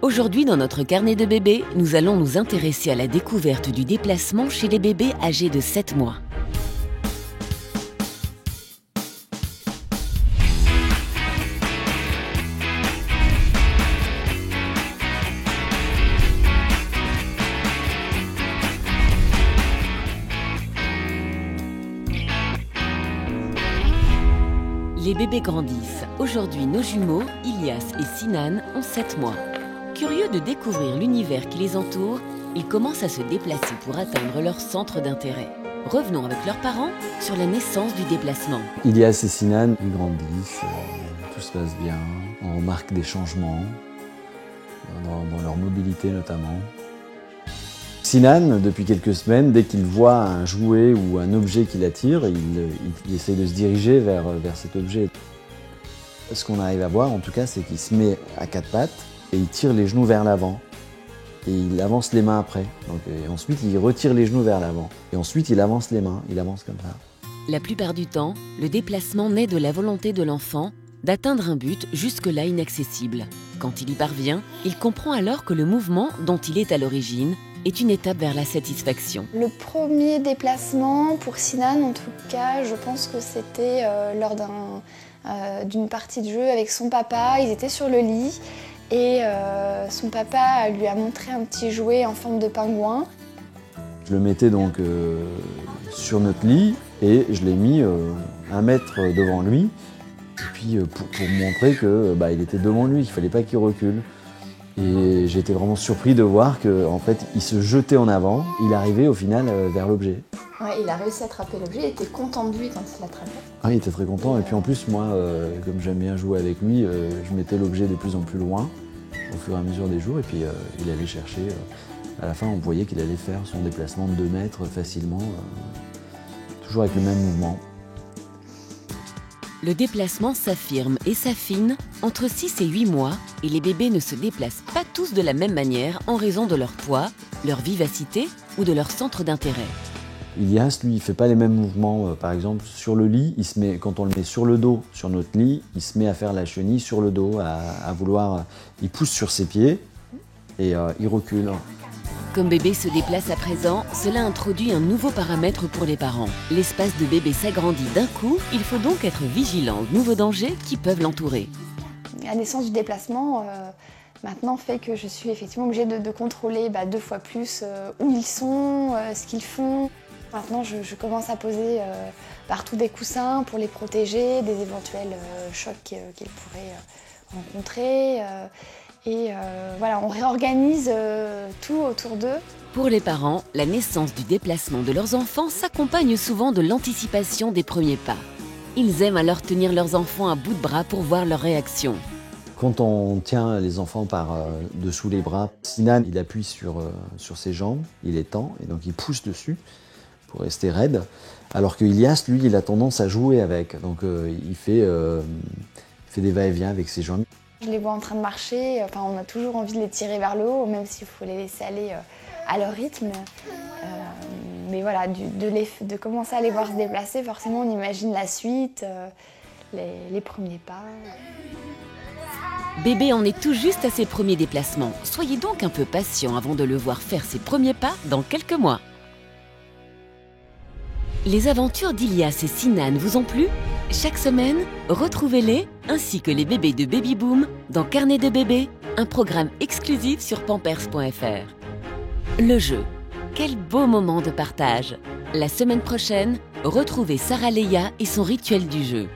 Aujourd'hui, dans notre carnet de bébés, nous allons nous intéresser à la découverte du déplacement chez les bébés âgés de 7 mois. Les bébés grandissent. Aujourd'hui, nos jumeaux, Ilias et Sinan, ont 7 mois. Curieux de découvrir l'univers qui les entoure, ils commencent à se déplacer pour atteindre leur centre d'intérêt. Revenons avec leurs parents sur la naissance du déplacement. Ilias et Sinan, ils grandissent, tout se passe bien. On remarque des changements, dans leur mobilité notamment. Sinan, depuis quelques semaines, dès qu'il voit un jouet ou un objet qui l'attire, il essaie de se diriger vers cet objet. Ce qu'on arrive à voir, en tout cas, c'est qu'il se met à 4 pattes et il tire les genoux vers l'avant. Et il avance les mains après. Et ensuite, il retire les genoux vers l'avant. Et ensuite, il avance les mains, il avance comme ça. La plupart du temps, le déplacement naît de la volonté de l'enfant d'atteindre un but jusque-là inaccessible. Quand il y parvient, il comprend alors que le mouvement dont il est à l'origine est une étape vers la satisfaction. Le premier déplacement pour Sinan, en tout cas, je pense que c'était lors d'une partie de jeu avec son papa. Ils étaient sur le lit et son papa lui a montré un petit jouet en forme de pingouin. Je le mettais donc sur notre lit et je l'ai mis 1 mètre devant lui. Et puis pour montrer qu'il était devant lui, qu'il ne fallait pas qu'il recule. Et j'ai été vraiment surpris de voir qu'en fait, il se jetait en avant, il arrivait au final vers l'objet. Ouais, il a réussi à attraper l'objet, il était content de lui quand il l'attrapait. Ah, il était très content et puis en plus, moi, comme j'aime bien jouer avec lui, je mettais l'objet de plus en plus loin au fur et à mesure des jours et puis il allait chercher. À la fin, on voyait qu'il allait faire son déplacement de 2 mètres facilement, toujours avec le même mouvement. Le déplacement s'affirme et s'affine entre 6 et 8 mois et les bébés ne se déplacent pas tous de la même manière en raison de leur poids, leur vivacité ou de leur centre d'intérêt. Ilias, lui, il ne fait pas les mêmes mouvements. Par exemple, sur le lit, quand on le met sur le dos, sur notre lit, il se met à faire la chenille sur le dos, à vouloir... Il pousse sur ses pieds et il recule. Comme bébé se déplace à présent, cela introduit un nouveau paramètre pour les parents. L'espace de bébé s'agrandit d'un coup, il faut donc être vigilant aux nouveaux dangers qui peuvent l'entourer. La naissance du déplacement maintenant fait que je suis effectivement obligée de contrôler 2 fois plus où ils sont, ce qu'ils font. Maintenant, je commence à poser partout des coussins pour les protéger des éventuels chocs qu'ils pourraient rencontrer. Voilà, on réorganise tout autour d'eux. Pour les parents, la naissance du déplacement de leurs enfants s'accompagne souvent de l'anticipation des premiers pas. Ils aiment alors tenir leurs enfants à bout de bras pour voir leur réaction. Quand on tient les enfants par dessous les bras, Sinan, il appuie sur ses jambes, il les tend et donc il pousse dessus pour rester raide. Alors que Ilias, lui, il a tendance à jouer avec. Donc il fait des va-et-vient avec ses jambes. Je les vois en train de marcher, on a toujours envie de les tirer vers le haut, même s'il faut les laisser aller à leur rythme. Mais voilà, de commencer à les voir se déplacer, forcément on imagine la suite, les premiers pas. Bébé en est tout juste à ses premiers déplacements. Soyez donc un peu patient avant de le voir faire ses premiers pas dans quelques mois. Les aventures d'Ilias et Sinan vous ont plu ? Chaque semaine, retrouvez-les, ainsi que les bébés de Baby Boom, dans Carnet de bébé, un programme exclusif sur pampers.fr. Le jeu. Quel beau moment de partage! La semaine prochaine, retrouvez Sarah Leia et son rituel du jeu.